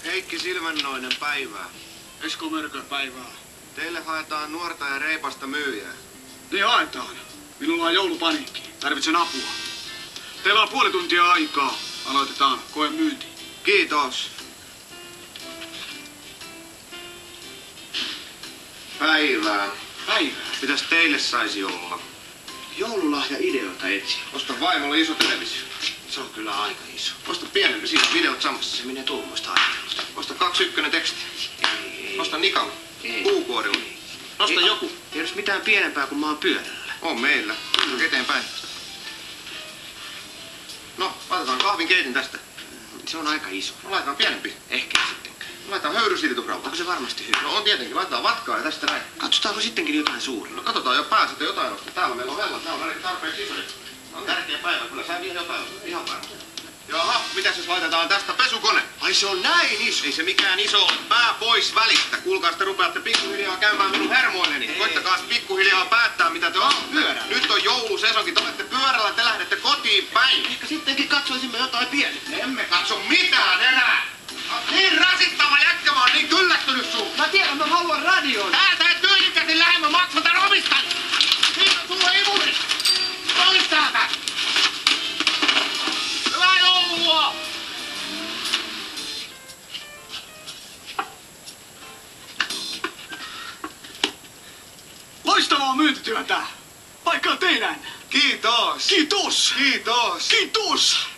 Heikki Silvennoinen, päivää. Esko Mörkö, päivää. Teille haetaan nuorta ja reipasta myyjää. Niin haetaan. Minulla on joulupaniikki. Tarvitsen apua. Teillä on puoli tuntia aikaa. Aloitetaan koemyynti. Kiitos. Päivää. Päivää. Mitäs teille saisi olla? Joululahja-ideoita etsi. Osta vaimolle iso televisio. Se on kyllä aika iso. Osta pienempi, siinä videot samassa. Se menee tuommoista ajatusta. Osta 2.1 teksti. Ei. Osta Nikalle. Ei. Puukuorilla. Osta Ei. joku. Ei olisi mitään pienempää kuin mä oon pyörällä. On meillä. Eteenpäin. No, laitetaan kahvin keitin tästä. Se on aika iso. No, laitetaan pienempi. Ehkä sittenkään. Laitetaan höyrysilitukrauta. Onko se varmasti hyvä? No on tietenkin. Laitetaan vatkaa ja tästä näin. Katsotaanko sittenkin jotain suuria? No katsotaan jo pääsette jotain ostaa. Täällä meillä on vellat. Täällä on ainakin tarpeeksi isoja. On tärkeä päivä. Kyllä sä vielä jotain ostaa. Ihan varmasti. Jaha, mitäs jos laitetaan tästä pesukone? Ai se on näin iso. Ei se mikään iso ole. Pää pois välistä. Kuulkaas, te rupeatte pikkuhiljaa käymään minun hermoilleni. Koittakaa pikkuhiljaa päättää, mitä te olette. Pyörällä. Nyt on joulusesonkin. Te olette pyörällä, te lähdette kotiin päin. Ehkä sittenkin katsoisimme jotain pienempää. Emme katso mitään enää. Niin rasittava jätkä, mä oon niin kyllästynyt suun. Mä tiedän, mä haluan radion. Täältä et tyylikäsin lähde, mä maksatan omistani. Siinä on sulla imuri. Pois täältä. Hyvää joulua! Loistavaa myyntityötä. Paikka on teidän. Kiitos. Kiitos. Kiitos. Kiitos.